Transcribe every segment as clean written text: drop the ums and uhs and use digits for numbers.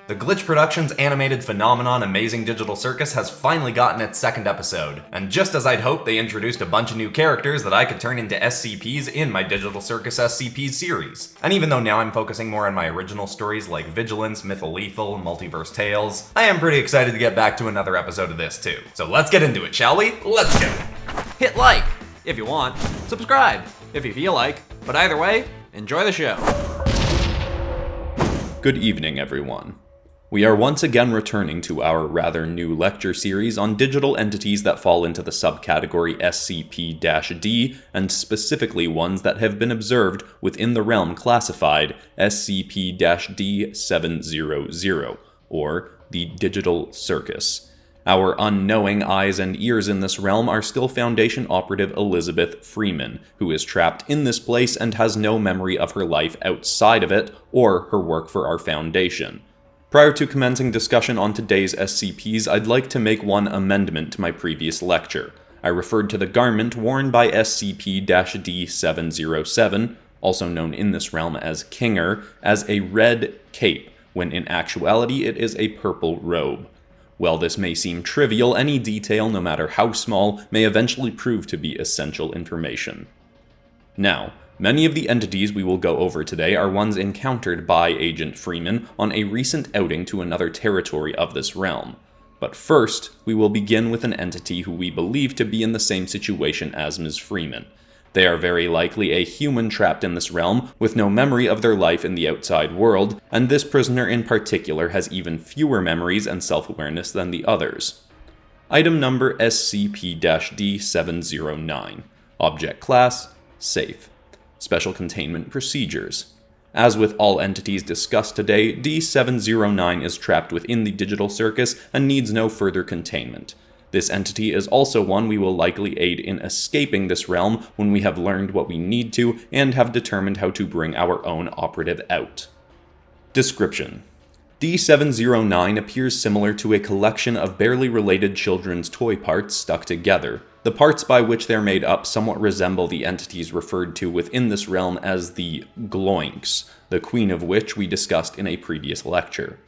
The Glitch Productions animated phenomenon Amazing Digital Circus has finally gotten its second episode, and just as I'd hoped, they introduced a bunch of new characters that I could turn into SCPs in my Digital Circus SCPS series. And even though now I'm focusing more on my original stories like Vigilants, Mytholethal, Multiverse Tales, I am pretty excited to get back to another episode of this too. So let's get into it, shall we? Let's go! Hit like if you want, subscribe if you feel like, but either way, enjoy the show. Good evening, everyone. We are once again returning to our rather new lecture series on digital entities that fall into the subcategory SCP-D, and specifically ones that have been observed within the realm classified SCP-D700, or the Digital Circus. Our unknowing eyes and ears in this realm are still Foundation operative Elizabeth Freeman, who is trapped in this place and has no memory of her life outside of it or her work for our Foundation. Prior to commencing discussion on today's SCPs, I'd like to make one amendment to my previous lecture. I referred to the garment worn by SCP-D707, also known in this realm as Kinger, as a red cape, when in actuality it is a purple robe. While this may seem trivial, any detail, no matter how small, may eventually prove to be essential information. Now, many of the entities we will go over today are ones encountered by Agent Freeman on a recent outing to another territory of this realm. But first, we will begin with an entity who we believe to be in the same situation as Ms. Freeman. They are very likely a human trapped in this realm, with no memory of their life in the outside world, and this prisoner in particular has even fewer memories and self-awareness than the others. Item number SCP-D709. Object Class: Safe. Special Containment Procedures. As with all entities discussed today, D709 is trapped within the Digital Circus and needs no further containment. This entity is also one we will likely aid in escaping this realm when we have learned what we need to and have determined how to bring our own operative out. Description: D709 appears similar to a collection of barely related children's toy parts stuck together. The parts by which they're made up somewhat resemble the entities referred to within this realm as the Gloinks, the queen of which we discussed in a previous lecture.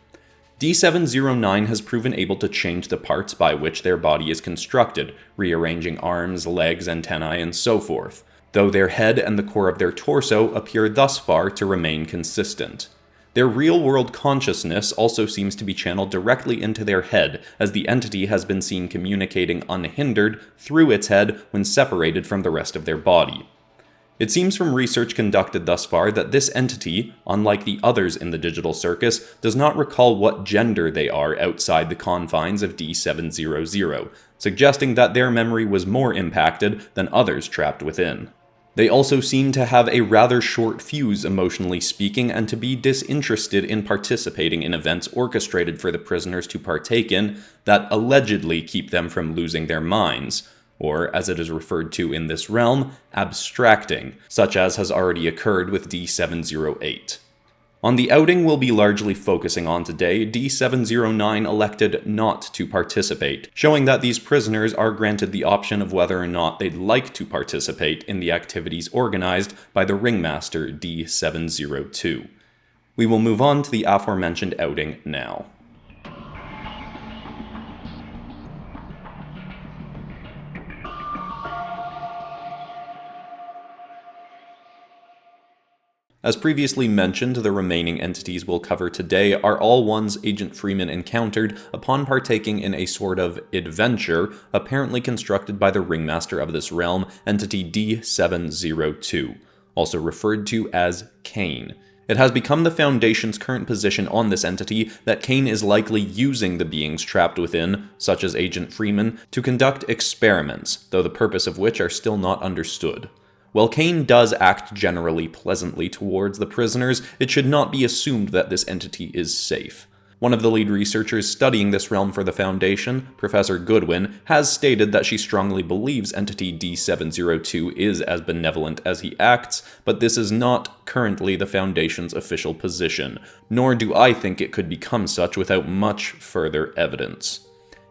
D709 has proven able to change the parts by which their body is constructed, rearranging arms, legs, antennae, and so forth, though their head and the core of their torso appear thus far to remain consistent. Their real-world consciousness also seems to be channeled directly into their head, as the entity has been seen communicating unhindered through its head when separated from the rest of their body. It seems from research conducted thus far that this entity, unlike the others in the Digital Circus, does not recall what gender they are outside the confines of D700, suggesting that their memory was more impacted than others trapped within. They also seem to have a rather short fuse, emotionally speaking, and to be disinterested in participating in events orchestrated for the prisoners to partake in that allegedly keep them from losing their minds, or, as it is referred to in this realm, abstracting, such as has already occurred with D708. On the outing we'll be largely focusing on today, D709 elected not to participate, showing that these prisoners are granted the option of whether or not they'd like to participate in the activities organized by the ringmaster D702. We will move on to the aforementioned outing now. As previously mentioned, the remaining entities we'll cover today are all ones Agent Freeman encountered upon partaking in a sort of adventure apparently constructed by the ringmaster of this realm, entity D702, also referred to as Kane. It has become the Foundation's current position on this entity that Kane is likely using the beings trapped within, such as Agent Freeman, to conduct experiments, though the purpose of which are still not understood. While Kane does act generally pleasantly towards the prisoners, it should not be assumed that this entity is safe. One of the lead researchers studying this realm for the Foundation, Professor Goodwin, has stated that she strongly believes entity D702 is as benevolent as he acts, but this is not currently the Foundation's official position, nor do I think it could become such without much further evidence.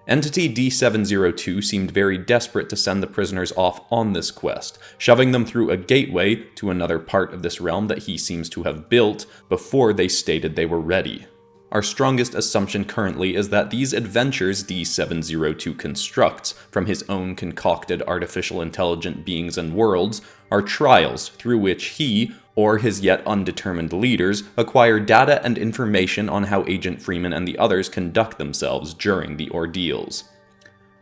Entity D702 seemed very desperate to send the prisoners off on this quest, shoving them through a gateway to another part of this realm that he seems to have built before they stated they were ready. Our strongest assumption currently is that these adventures D702 constructs from his own concocted artificial intelligent beings and worlds are trials through which he, or his yet undetermined leaders, acquire data and information on how Agent Freeman and the others conduct themselves during the ordeals.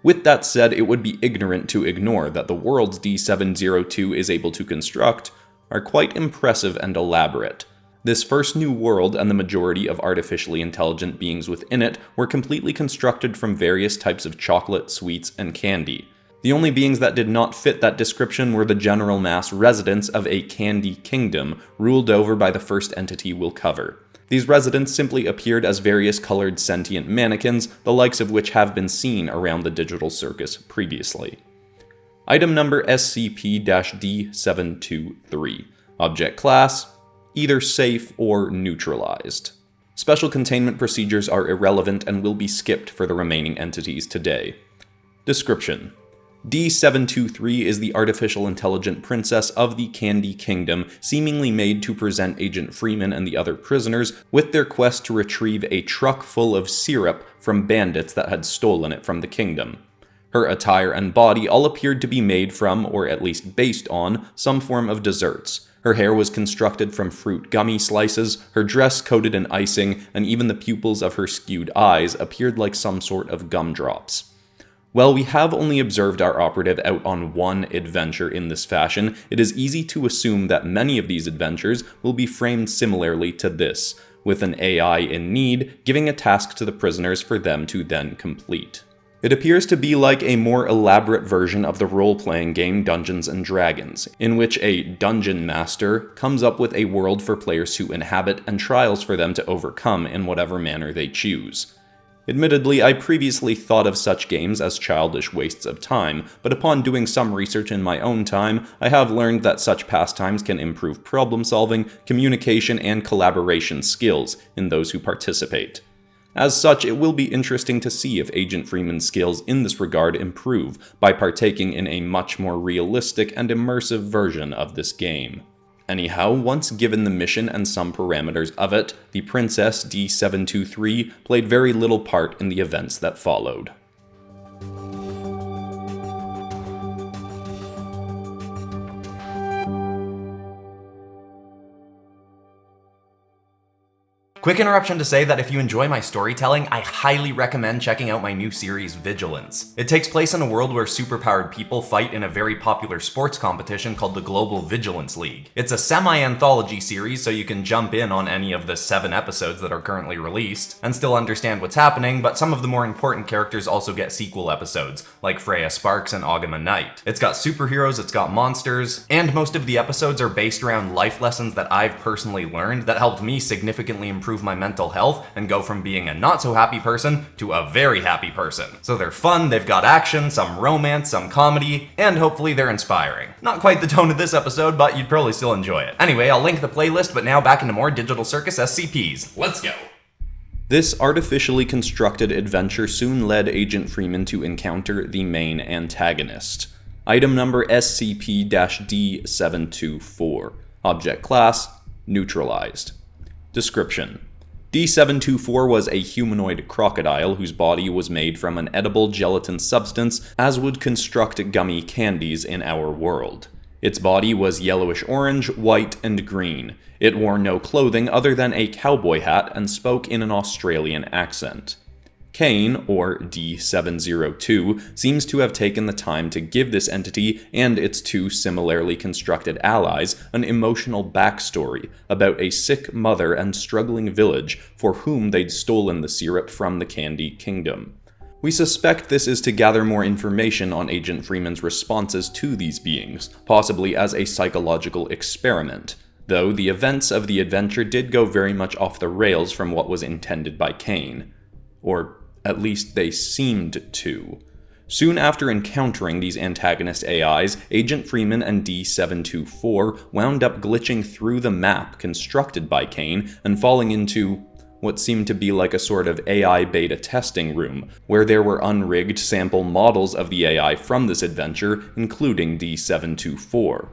With that said, it would be ignorant to ignore that the worlds D702 is able to construct are quite impressive and elaborate. This first new world and the majority of artificially intelligent beings within it were completely constructed from various types of chocolate, sweets, and candy. The only beings that did not fit that description were the general mass residents of a candy kingdom, ruled over by the first entity we'll cover. These residents simply appeared as various colored sentient mannequins, the likes of which have been seen around the Digital Circus previously. Item number SCP-D723. Object Class: either safe or neutralized. Special containment procedures are irrelevant and will be skipped for the remaining entities today. Description: D723 is the artificial intelligent princess of the Candy Kingdom, seemingly made to present Agent Freeman and the other prisoners with their quest to retrieve a truck full of syrup from bandits that had stolen it from the kingdom. Her attire and body all appeared to be made from, or at least based on, some form of desserts. Her hair was constructed from fruit gummy slices, her dress coated in icing, and even the pupils of her skewed eyes appeared like some sort of gumdrops. While we have only observed our operative out on one adventure in this fashion, it is easy to assume that many of these adventures will be framed similarly to this, with an AI in need giving a task to the prisoners for them to then complete. It appears to be like a more elaborate version of the role-playing game Dungeons & Dragons, in which a dungeon master comes up with a world for players to inhabit and trials for them to overcome in whatever manner they choose. Admittedly, I previously thought of such games as childish wastes of time, but upon doing some research in my own time, I have learned that such pastimes can improve problem-solving, communication, and collaboration skills in those who participate. As such, it will be interesting to see if Agent Freeman's skills in this regard improve by partaking in a much more realistic and immersive version of this game. Anyhow, once given the mission and some parameters of it, the Princess D723 played very little part in the events that followed. Quick interruption to say that if you enjoy my storytelling, I highly recommend checking out my new series, Vigilants. It takes place in a world where superpowered people fight in a very popular sports competition called the Global Vigilance League. It's a semi-anthology series, so you can jump in on any of the 7 episodes that are currently released, and still understand what's happening, but some of the more important characters also get sequel episodes, like Freya Sparks and Agama Knight. It's got superheroes, it's got monsters, and most of the episodes are based around life lessons that I've personally learned that helped me significantly improve my mental health and go from being a not so happy person to a very happy person. So they're fun, they've got action, some romance, some comedy, and hopefully they're inspiring. Not quite the tone of this episode, but you'd probably still enjoy it. Anyway, I'll link the playlist, but now back into more Digital Circus SCPs. Let's go! This artificially constructed adventure soon led Agent Freeman to encounter the main antagonist. Item number SCP-D724. Object Class: neutralized. Description: D724 was a humanoid crocodile whose body was made from an edible gelatin substance, as would construct gummy candies in our world. Its body was yellowish-orange, white, and green. It wore no clothing other than a cowboy hat and spoke in an Australian accent. Kane, or D702, seems to have taken the time to give this entity and its 2 similarly constructed allies an emotional backstory about a sick mother and struggling village for whom they'd stolen the syrup from the Candy Kingdom. We suspect this is to gather more information on Agent Freeman's responses to these beings, possibly as a psychological experiment, though the events of the adventure did go very much off the rails from what was intended by Kane. Or at least they seemed to. Soon after encountering these antagonist AIs, Agent Freeman and D724 wound up glitching through the map constructed by Kane and falling into what seemed to be like a sort of AI beta testing room, where there were unrigged sample models of the AI from this adventure, including D724.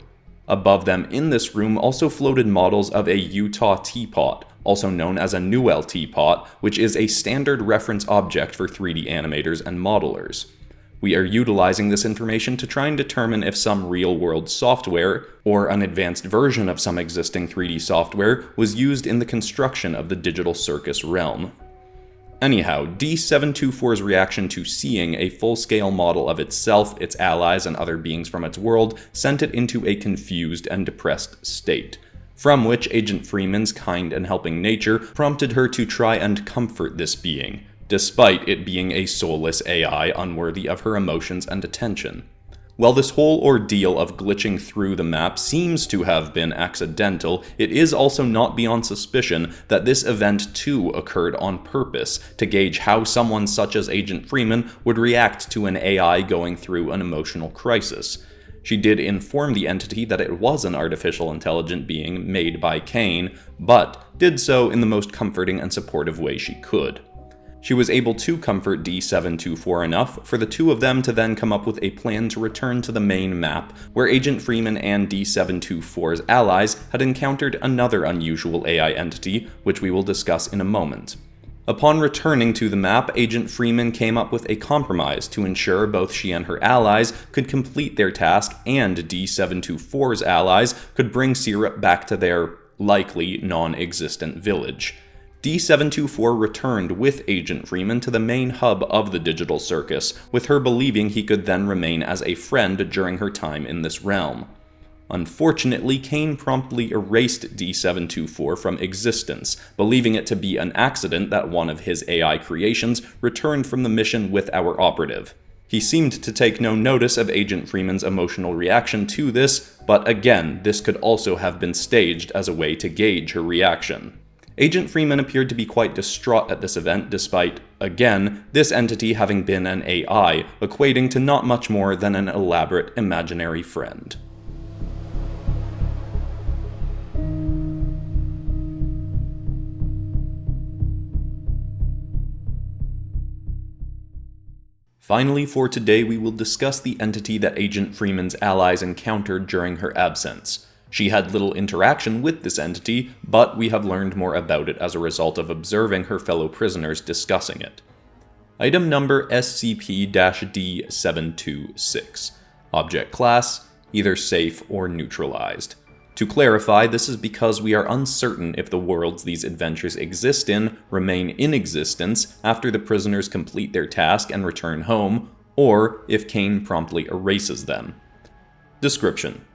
Above them in this room also floated models of a Utah teapot, also known as a Newell teapot, which is a standard reference object for 3D animators and modelers. We are utilizing this information to try and determine if some real-world software, or an advanced version of some existing 3D software, was used in the construction of the Digital Circus realm. Anyhow, D724's reaction to seeing a full-scale model of itself, its allies, and other beings from its world sent it into a confused and depressed state, from which Agent Freeman's kind and helping nature prompted her to try and comfort this being, despite it being a soulless AI unworthy of her emotions and attention. While this whole ordeal of glitching through the map seems to have been accidental, it is also not beyond suspicion that this event too occurred on purpose to gauge how someone such as Agent Freeman would react to an AI going through an emotional crisis. She did inform the entity that it was an artificial intelligent being made by Kane, but did so in the most comforting and supportive way she could. She was able to comfort D724 enough for the two of them to then come up with a plan to return to the main map, where Agent Freeman and D724's allies had encountered another unusual AI entity, which we will discuss in a moment. Upon returning to the map, Agent Freeman came up with a compromise to ensure both she and her allies could complete their task and D724's allies could bring Syrup back to their likely non-existent village. D724 returned with Agent Freeman to the main hub of the Digital Circus, with her believing he could then remain as a friend during her time in this realm. Unfortunately, Kane promptly erased D724 from existence, believing it to be an accident that one of his AI creations returned from the mission with our operative. He seemed to take no notice of Agent Freeman's emotional reaction to this, but again, this could also have been staged as a way to gauge her reaction. Agent Freeman appeared to be quite distraught at this event despite, again, this entity having been an AI, equating to not much more than an elaborate imaginary friend. Finally, for today, we will discuss the entity that Agent Freeman's allies encountered during her absence. She had little interaction with this entity, but we have learned more about it as a result of observing her fellow prisoners discussing it. Item number SCP-D726. Object class, either safe or neutralized. To clarify, this is because we are uncertain if the worlds these adventures exist in remain in existence after the prisoners complete their task and return home, or if Kane promptly erases them. Description: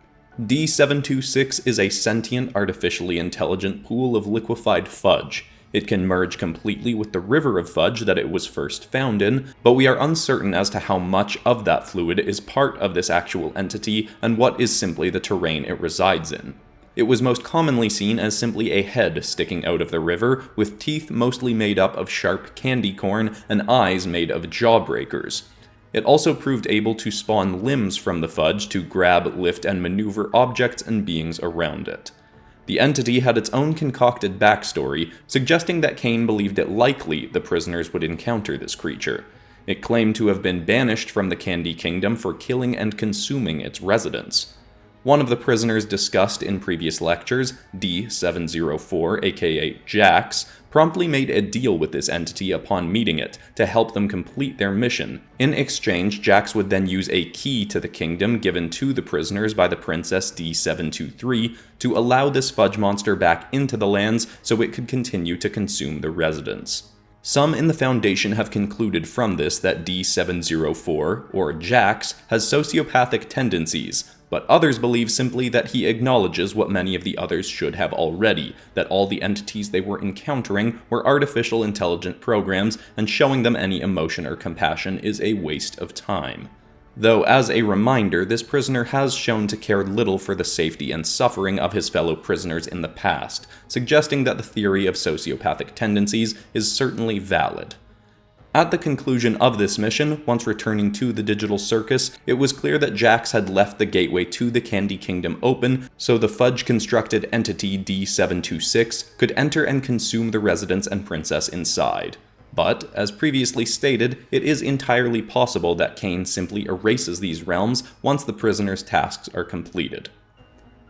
D726 is a sentient, artificially intelligent pool of liquefied fudge. It can merge completely with the river of fudge that it was first found in, but we are uncertain as to how much of that fluid is part of this actual entity and what is simply the terrain it resides in. It was most commonly seen as simply a head sticking out of the river, with teeth mostly made up of sharp candy corn and eyes made of jawbreakers. It also proved able to spawn limbs from the fudge to grab, lift, and maneuver objects and beings around it. The entity had its own concocted backstory, suggesting that Kane believed it likely the prisoners would encounter this creature. It claimed to have been banished from the Candy Kingdom for killing and consuming its residents. One of the prisoners discussed in previous lectures, D704, aka Jax, promptly made a deal with this entity upon meeting it to help them complete their mission. In exchange, Jax would then use a key to the kingdom given to the prisoners by the Princess D723 to allow this fudge monster back into the lands so it could continue to consume the residents. Some in the Foundation have concluded from this that D704, or Jax, has sociopathic tendencies, but others believe simply that he acknowledges what many of the others should have already, that all the entities they were encountering were artificial intelligent programs, and showing them any emotion or compassion is a waste of time. Though, as a reminder, this prisoner has shown to care little for the safety and suffering of his fellow prisoners in the past, suggesting that the theory of sociopathic tendencies is certainly valid. At the conclusion of this mission, once returning to the Digital Circus, it was clear that Jax had left the gateway to the Candy Kingdom open, so the fudge-constructed entity D726 could enter and consume the residents and princess inside. But, as previously stated, it is entirely possible that Kane simply erases these realms once the prisoners' tasks are completed.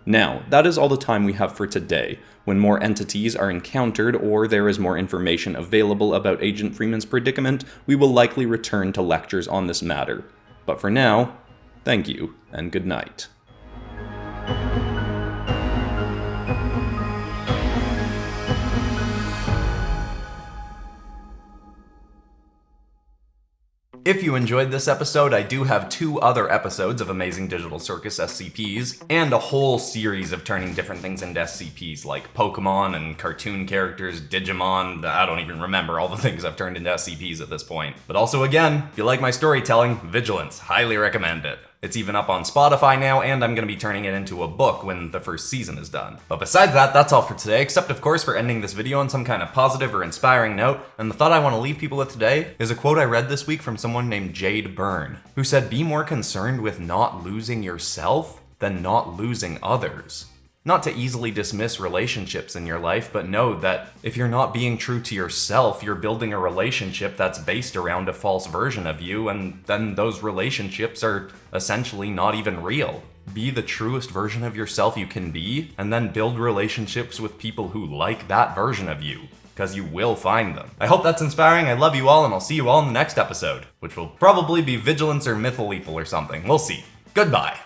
Now, that is all the time we have for today. When more entities are encountered or there is more information available about Agent Freeman's predicament, we will likely return to lectures on this matter. But for now, thank you and good night. If you enjoyed this episode, I do have 2 other episodes of Amazing Digital Circus SCPs, and a whole series of turning different things into SCPs, like Pokemon and cartoon characters, Digimon. I don't even remember all the things I've turned into SCPs at this point. But also again, if you like my storytelling, Vigilants, highly recommend it. It's even up on Spotify now, and I'm going to be turning it into a book when the first season is done. But besides that, that's all for today, except of course for ending this video on some kind of positive or inspiring note. And the thought I want to leave people with today is a quote I read this week from someone named Jade Byrne, who said, "Be more concerned with not losing yourself than not losing others." Not to easily dismiss relationships in your life, but know that if you're not being true to yourself, you're building a relationship that's based around a false version of you, and then those relationships are essentially not even real. Be the truest version of yourself you can be, and then build relationships with people who like that version of you, because you will find them. I hope that's inspiring. I love you all, and I'll see you all in the next episode, which will probably be Vigilance or Mytholethal or something. We'll see. Goodbye.